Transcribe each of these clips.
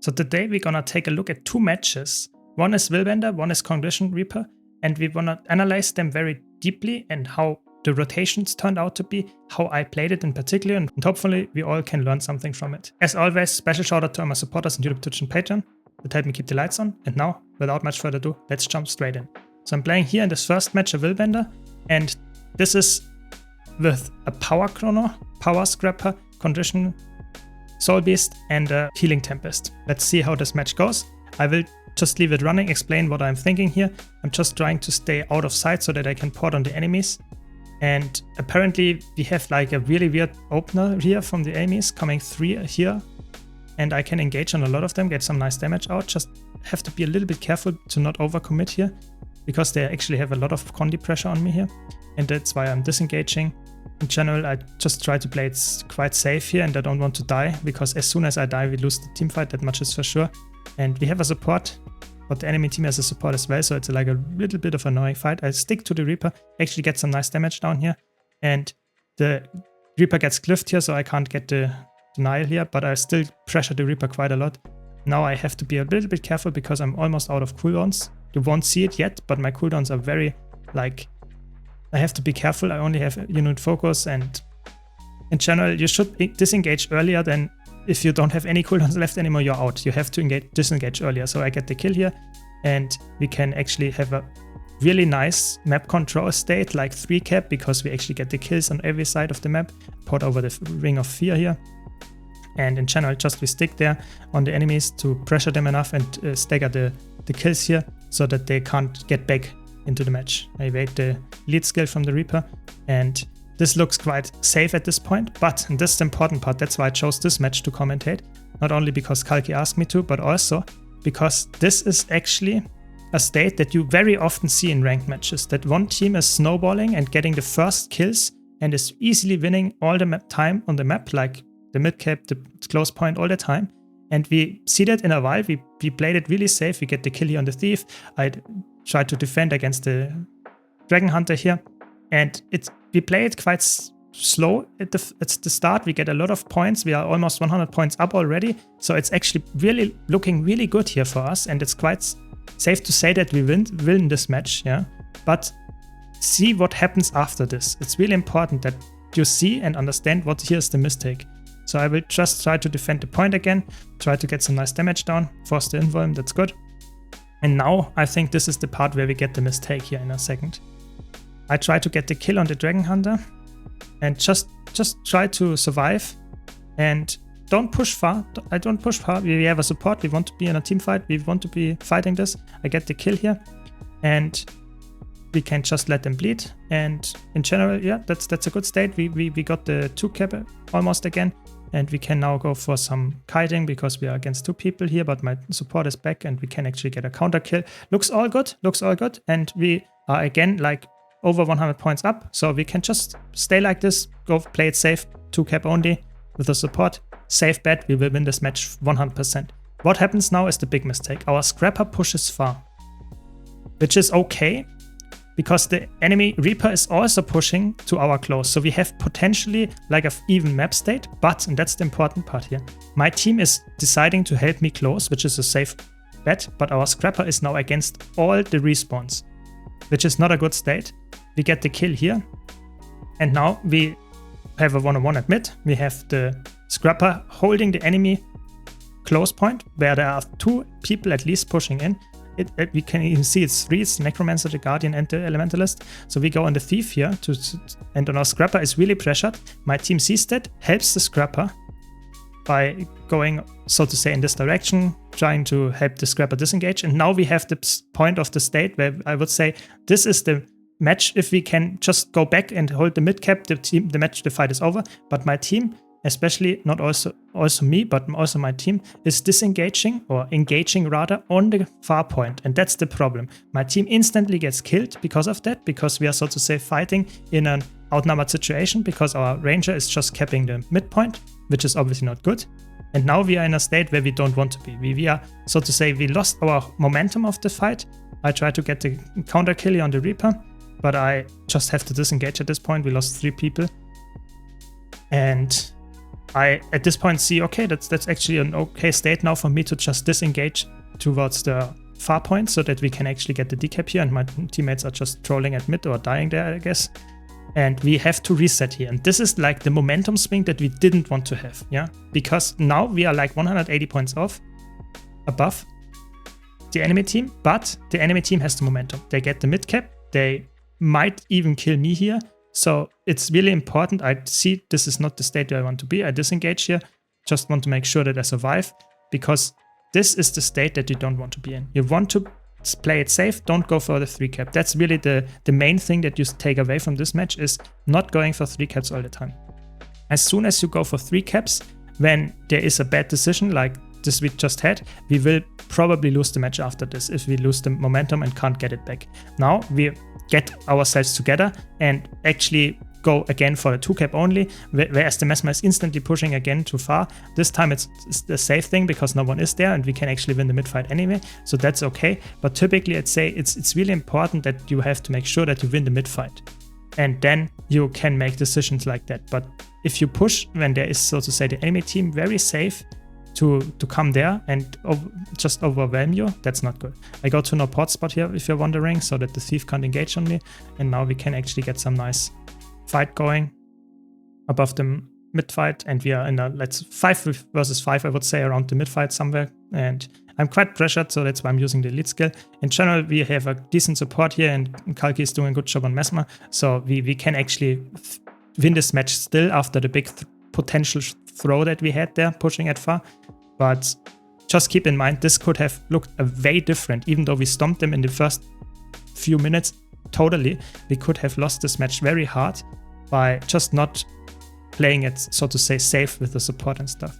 So today we're gonna take a look at 2 matches. One is Willbender, one is Condition Reaper, and we wanna analyze them very deeply and how the rotations turned out to be, how I played it in particular, and hopefully we all can learn something from it. As always, special shout out to all my supporters on YouTube, Twitch and Patreon that help me keep the lights on. And now, without much further ado, let's jump straight in. So I'm playing here in this first match a Willbender, and this is with a Power Chrono, Power Scrapper, Condition, Soul Beast, and a Healing Tempest. Let's see how this match goes. I will just leave it running, explain what I'm thinking here. I'm just trying to stay out of sight so that I can port on the enemies. And apparently we have like a really weird opener here from the enemies, coming 3 here. And I can engage on a lot of them, get some nice damage out. Just have to be a little bit careful to not overcommit here, because they actually have a lot of Condi pressure on me here. And that's why I'm disengaging. In general, I just try to play it quite safe here, and I don't want to die, because as soon as I die, we lose the team fight, that much is for sure. And we have a support, but the enemy team has a support as well, so it's like a little bit of an annoying fight. I stick to the Reaper, actually get some nice damage down here, and the Reaper gets cliffed here, so I can't get the denial here, but I still pressure the Reaper quite a lot. Now I have to be a little bit careful because I'm almost out of cooldowns. You won't see it yet, but my cooldowns are very, like, I have to be careful. I only have unit focus, and in general, you should disengage earlier than if you don't have any cooldowns left anymore, you're out. You have to disengage earlier. So I get the kill here, and we can actually have a really nice map control state, like 3 cap, because we actually get the kills on every side of the map, port over the Ring of Fear here. And in general, just we stick there on the enemies to pressure them enough and stagger the kills here so that they can't get back into the match. I evade the lead skill from the Reaper, and this looks quite safe at this point, but, and this is the important part, that's why I chose this match to commentate, not only because Kalki asked me to, but also because this is actually a state that you very often see in ranked matches, that one team is snowballing and getting the first kills and is easily winning all the time on the map, like the mid cap, the close point, all the time. And we see that in a while, we played it really safe, we get the kill here on the Thief, I try to defend against the Dragon Hunter here, and we play it quite slow at the start. We get a lot of points, we are almost 100 points up already, so it's actually really looking really good here for us, and it's quite safe to say that we win this match, yeah. But see what happens after this. It's really important that you see and understand what here's the mistake. So I will just try to defend the point again, try to get some nice damage down, force the invuln, that's good. And now I think this is the part where we get the mistake here in a second. I try to get the kill on the Dragon Hunter and just try to survive and don't push far. I don't push far. We have a support. We want to be in a team fight. We want to be fighting this. I get the kill here, and we can just let them bleed. And in general, yeah, that's a good state. We got the 2 cap almost again. And we can now go for some kiting because we are against 2 people here, but my support is back and we can actually get a counter kill. Looks all good. And we are again like over 100 points up. So we can just stay like this, go play it safe, 2 cap only with the support. Safe bet, we will win this match 100%. What happens now is the big mistake. Our Scrapper pushes far, which is okay, because the enemy Reaper is also pushing to our close. So we have potentially like an even map state, but, and that's the important part here, my team is deciding to help me close, which is a safe bet, but our Scrapper is now against all the respawns, which is not a good state. We get the kill here, and now we have a 1-on-1 at mid. We have the Scrapper holding the enemy close point, where there are 2 people at least pushing in. We can even see it's 3, it's the Necromancer, the Guardian, and the Elementalist. So we go on the Thief here, and on our Scrapper is really pressured. My team sees that, helps the Scrapper by going, so to say, in this direction, trying to help the Scrapper disengage. And now we have the point of the state where I would say this is the match. If we can just go back and hold the mid cap, the fight is over. But my team, especially not also me, but also my team, is disengaging, or engaging rather, on the far point, and that's the problem. My team instantly gets killed because of that, because we are, so to say, fighting in an outnumbered situation, because our Ranger is just capping the midpoint, which is obviously not good. And now we are in a state where we don't want to be. We are, so to say, we lost our momentum of the fight. I try to get the counter kill on the Reaper, but I just have to disengage at this point. We lost 3 people. And I at this point see, okay, that's actually an okay state now for me to just disengage towards the far point so that we can actually get the decap here, and my teammates are just trolling at mid or dying there, I guess. And we have to reset here. And this is like the momentum swing that we didn't want to have, yeah? Because now we are like 180 points off, above the enemy team, but the enemy team has the momentum. They get the mid cap, they might even kill me here. So it's really important. I see this is not the state where I want to be. I disengage here, just want to make sure that I survive, because this is the state that you don't want to be in. You want to play it safe, don't go for the 3 cap. That's really the main thing that you take away from this match, is not going for 3 caps all the time. As soon as you go for 3 caps, when there is a bad decision like this we just had, we will probably lose the match after this if we lose the momentum and can't get it back. Now we get ourselves together and actually go again for a 2 cap only, whereas the Mesmer is instantly pushing again too far. This time it's the safe thing because no one is there and we can actually win the mid fight anyway, so that's okay. But typically I'd say it's really important that you have to make sure that you win the mid fight, and then you can make decisions like that. But if you push when there is, so to say, the enemy team very safe to come there and just overwhelm you, that's not good. I go to no port spot here if you're wondering, so that the thief can't engage on me, and now we can actually get some nice fight going above the mid fight, and we are in a 5 versus 5, I would say, around the mid fight somewhere, and I'm quite pressured, so that's why I'm using the elite skill. In general, we have a decent support here, and Kalki is doing a good job on Mesmer, so we can actually win this match still after the big potential throw that we had there, pushing at far. But just keep in mind, this could have looked way different. Even though we stomped them in the first few minutes totally, we could have lost this match very hard by just not playing it, so to say, safe with the support and stuff.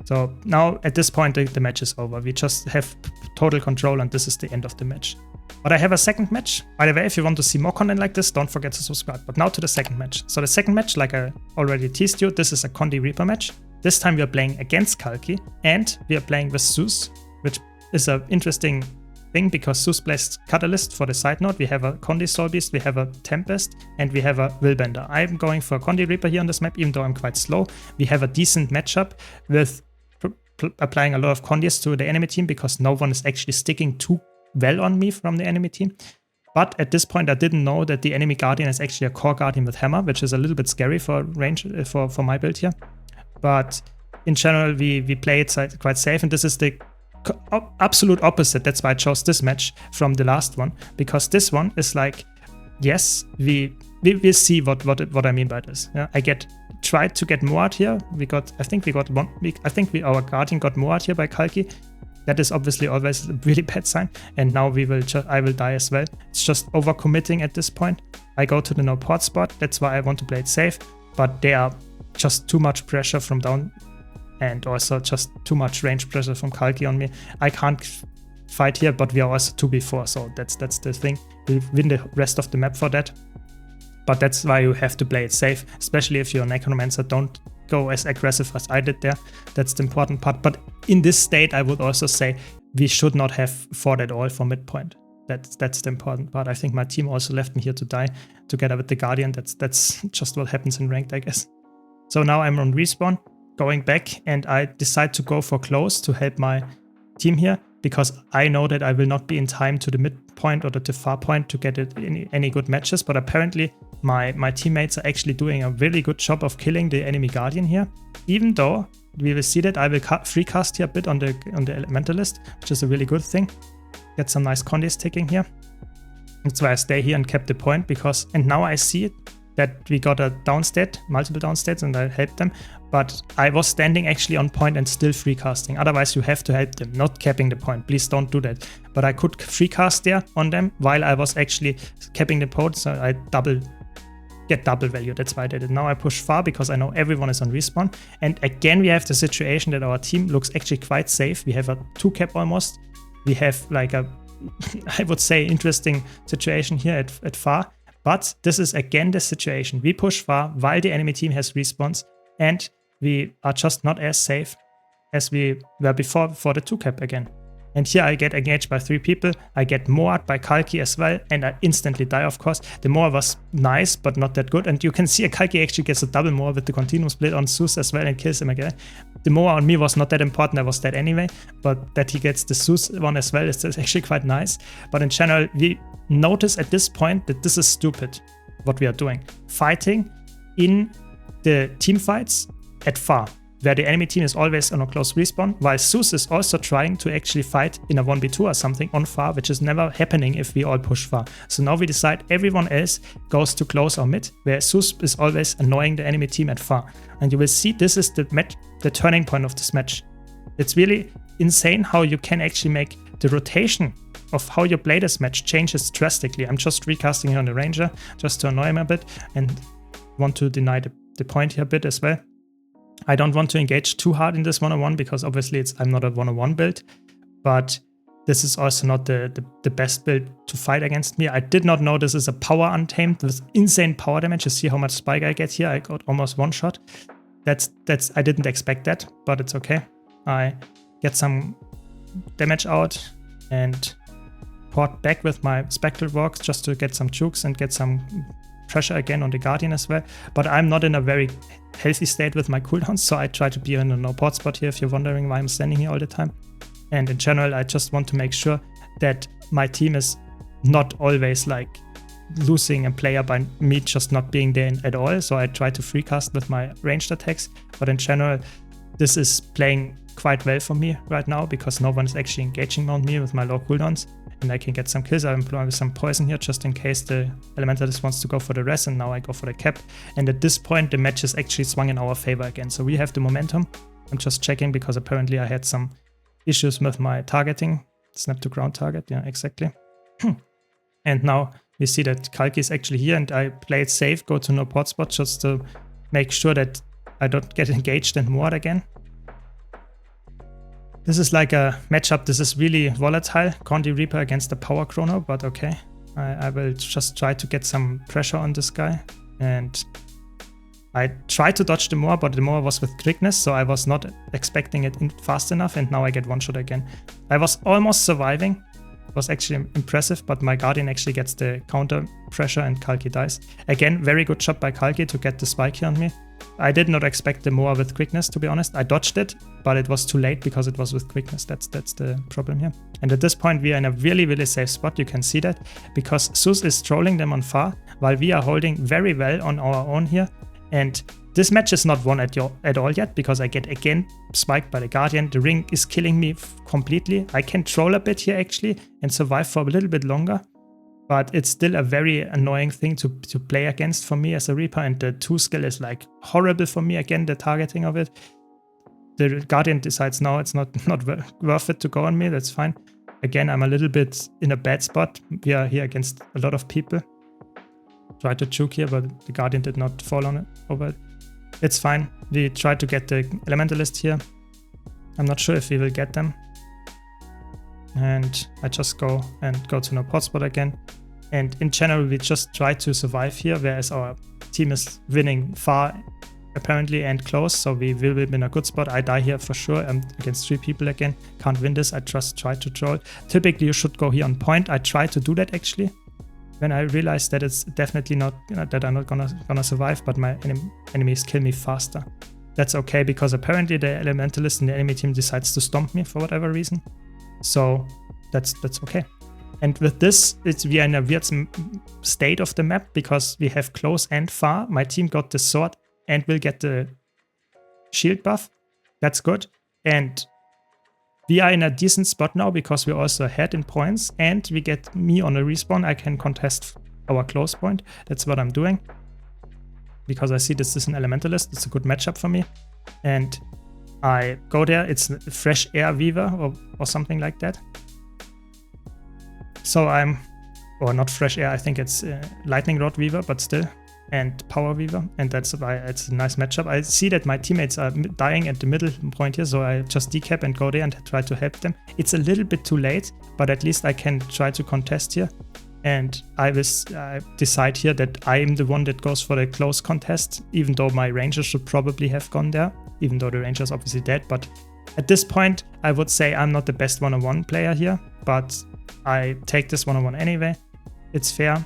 So now at this point the match is over. We just have total control, and this is the end of the match. But I have a second match. By the way, if you want to see more content like this, don't forget to subscribe. But now to the second match. So the second match, like I already teased you, this is a Condi Reaper match. This time we are playing against Kalki, and we are playing with Zeus, which is an interesting thing because Zeus plays Catalyst for the side note. We have a Condi Soul Beast, we have a Tempest, and we have a Willbender. I'm going for Condi Reaper here on this map, even though I'm quite slow. We have a decent matchup with applying a lot of Condis to the enemy team because no one is actually sticking too well on me from the enemy team. But at this point I didn't know that the enemy Guardian is actually a core Guardian with Hammer, which is a little bit scary for range for my build here. But in general we play it quite safe, and this is the absolute opposite. That's why I chose this match from the last one, because this one is like, yes, we will see what I mean by this. Yeah, tried to get Moat here. Our Guardian got Moat here by Kalki. That is obviously always a really bad sign. And now I will die as well. It's just overcommitting at this point. I go to the no port spot. That's why I want to play it safe. But there are just too much pressure from down, and also just too much range pressure from Kalki on me. I can't fight here, but we are also 2v4, so that's the thing. We win the rest of the map for that. But that's why you have to play it safe, especially if you're a Necromancer. Don't go as aggressive as I did there. That's the important part. But in this state, I would also say we should not have fought at all for midpoint. That's the important part. I think my team also left me here to die together with the Guardian. That's just what happens in ranked, I guess. So now I'm on respawn, going back, and I decide to go for close to help my team here, because I know that I will not be in time to the midpoint or the far point to get it in any good matches. But apparently my teammates are actually doing a really good job of killing the enemy Guardian here. Even though we will see that I will free cast here a bit on the Elementalist, which is a really good thing. Get some nice Condis ticking here. That's why I stay here and kept the point, because, and now I see it, that we got a downstate, multiple downstates, and I helped them. But I was standing actually on point and still free casting. Otherwise you have to help them, not capping the point. Please don't do that. But I could free cast there on them while I was actually capping the point, so I get double value. That's why I did it. Now I push far because I know everyone is on respawn. And again we have the situation that our team looks actually quite safe. We have a 2 cap almost. We have like a, I would say, interesting situation here at far. But this is again the situation. We push far while the enemy team has respawns, and we are just not as safe as we were before for the 2 cap again. And here I get engaged by 3 people, I get Moat by Kalki as well, and I instantly die, of course. The Moa was nice, but not that good. And you can see a Kalki actually gets a double Moa with the continuum split on Zeus as well and kills him again. The Moa on me was not that important, I was dead anyway, but that he gets the Zeus one as well is actually quite nice. But in general, we notice at this point that this is stupid, what we are doing. Fighting in the team fights at far, where the enemy team is always on a close respawn, while Zeus is also trying to actually fight in a 1v2 or something on far, which is never happening if we all push far. So now we decide everyone else goes to close or mid, where Zeus is always annoying the enemy team at far. And you will see this is the turning point of this match. It's really insane how you can actually make the rotation of how you play this match changes drastically. I'm just recasting here on the Ranger just to annoy him a bit and want to deny the point here a bit as well. I don't want to engage too hard in this 101 because obviously I'm not a 101 build, but this is also not the best build to fight against me. I did not know this is a power untamed with insane power damage. You see how much spike I get here. I got almost one shot. I didn't expect that, but it's okay. I get some damage out and port back with my spectral walks just to get some jukes and get some pressure again on the Guardian as well. But I'm not in a very healthy state with my cooldowns, so I try to be in a no port spot here if you're wondering why I'm standing here all the time. And in general, I just want to make sure that my team is not always like losing a player by me just not being there at all. So I try to free cast with my ranged attacks, but in general, this is playing quite well for me right now because no one is actually engaging on me with my low cooldowns. And I can get some kills. I'm employing some poison here just in case the Elementalist wants to go for the rest, and now I go for the cap. And at this point, the match is actually swung in our favor again. So we have the momentum. I'm just checking because apparently I had some issues with my targeting. Snap to ground target, yeah, exactly. And now we see that Kalki is actually here, and I play it safe, go to no port spot just to make sure that I don't get engaged and moored again. This is like a matchup, this is really volatile. Condi Reaper against the Power Chrono, but okay. I will just try to get some pressure on this guy. And I tried to dodge the Moa, but the Moa was with quickness, so I was not expecting it fast enough, and now I get one shot again. I was almost surviving. It was actually impressive, but my Guardian actually gets the counter pressure and Kalki dies. Again, very good shot by Kalki to get the spike here on me. I did not expect the Moa with quickness, to be honest. I dodged it, but it was too late because it was with quickness. That's the problem here. And at this point, we are in a really, really safe spot. You can see that because Zeus is trolling them on far while we are holding very well on our own here. And this match is not won at all yet because I get again spiked by the Guardian. The ring is killing me completely. I can troll a bit here actually and survive for a little bit longer. But it's still a very annoying thing to play against for me as a Reaper, and the 2 skill is like horrible for me, again, the targeting of it. The Guardian decides now it's not worth it to go on me, that's fine. Again, I'm a little bit in a bad spot. We are here against a lot of people. Tried to juke here, but the Guardian did not fall on it over it. It's fine. We tried to get the Elementalist here. I'm not sure if we will get them. And I just go to no pot spot again. And in general, we just try to survive here, whereas our team is winning far, apparently, and close. So we will be in a good spot. I die here for sure. I'm against 3 people again. Can't win this. I just try to troll. Typically, you should go here on point. I try to do that, actually. When I realized that it's definitely not, that I'm not gonna survive, but my enemies kill me faster. That's okay, because apparently the Elementalist in the enemy team decides to stomp me for whatever reason. So that's okay. And with this, we are in a weird state of the map because we have close and far. My team got the sword and will get the shield buff. That's good. And we are in a decent spot now because we're also ahead in points, and we get me on a respawn. I can contest our close point. That's what I'm doing. Because I see this is an Elementalist. It's a good matchup for me. And I go there. It's Fresh Air Weaver or something like that. So or not Fresh Air, I think it's Lightning Rod Weaver, but still, and Power Weaver, and that's why it's a nice matchup. I see that my teammates are dying at the middle point here, so I just decap and go there and try to help them. It's a little bit too late, but at least I can try to contest here. And I decide here that I am the one that goes for the close contest, even though my Ranger should probably have gone there, even though the Ranger is obviously dead, but At this point, I would say I'm not the best one-on-one player here, but I take this one-on-one anyway. It's fair.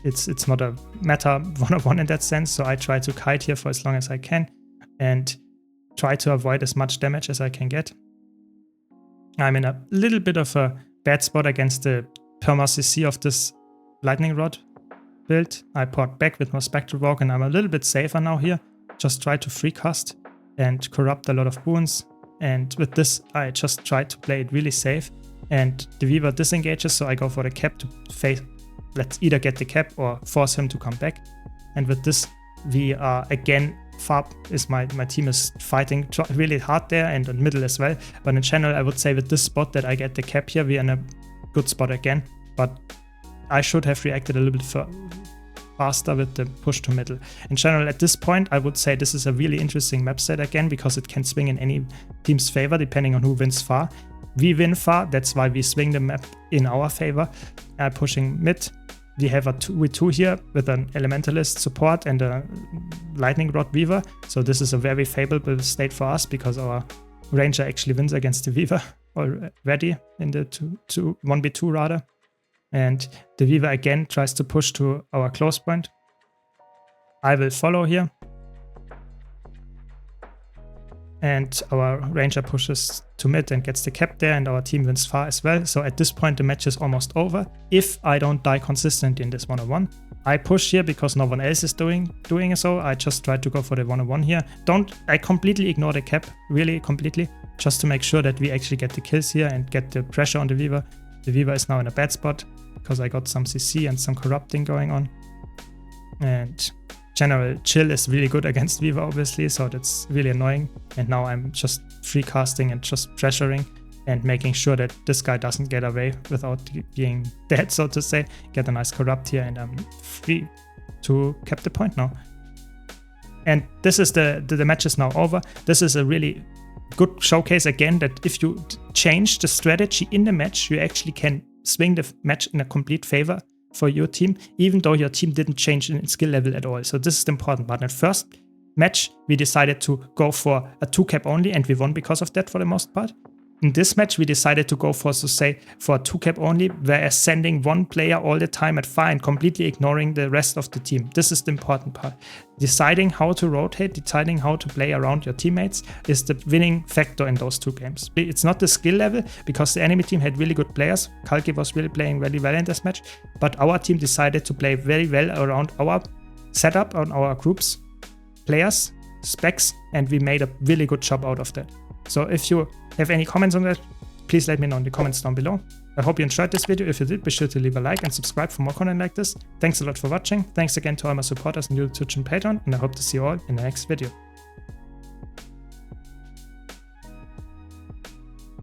It's not a meta one-on-one in that sense, so I try to kite here for as long as I can and try to avoid as much damage as I can get. I'm in a little bit of a bad spot against the perma CC of this lightning rod build. I poured back with my spectral walk and I'm a little bit safer now here. Just try to free cast and corrupt a lot of boons. And with this, I just try to play it really safe. And the Weaver disengages, so I go for the cap to face. Let's either get the cap or force him to come back. And with this, we are again, my team is fighting really hard there and in the middle as well. But in general, I would say with this spot that I get the cap here, we're in a good spot again. But I should have reacted a little bit faster with the push to middle. In general, at this point, I would say this is a really interesting map set again, because it can swing in any team's favor depending on who wins far. We win far, that's why we swing the map in our favor. Pushing mid, we have a 2v2 here with an Elementalist support and a Lightning Rod Weaver. So this is a very favorable state for us because our Ranger actually wins against the Weaver already in the 1v2 rather. And the Weaver again tries to push to our close point. I will follow here. And our Ranger pushes to mid and gets the cap there, and our team wins far as well. So at this point the match is almost over. If I don't die consistently in this 1-on-1, I push here because no one else is doing so. I just try to go for the 1-on-1 here. I completely ignore the cap, really completely, just to make sure that we actually get the kills here and get the pressure on the Weaver. The Weaver is now in a bad spot because I got some CC and some corrupting going on. And general chill is really good against Weaver, obviously, so that's really annoying. And now I'm just free casting and just pressuring and making sure that this guy doesn't get away without being dead, so to say. Get a nice corrupt here, and I'm free to cap the point now. And this is the match is now over. This is a really good showcase again that if you change the strategy in the match, you actually can swing the match in a complete favor for your team, even though your team didn't change in skill level at all. So this is the important part. In first match, we decided to go for a 2-cap only, and we won because of that for the most part. In this match, we decided to go for a 2-cap only, whereas sending one player all the time at far and completely ignoring the rest of the team. This is the important part. Deciding how to rotate, deciding how to play around your teammates is the winning factor in those two games. It's not the skill level, because the enemy team had really good players. Kalki was really playing really well in this match, but our team decided to play very well around our setup on our groups, players, specs, and we made a really good job out of that. So if you have any comments on that, please let me know in the comments down below. I hope you enjoyed this video. If you did, be sure to leave a like and subscribe for more content like this. Thanks a lot for watching. Thanks again to all my supporters on YouTube, Twitch and Patreon, and I hope to see you all in the next video.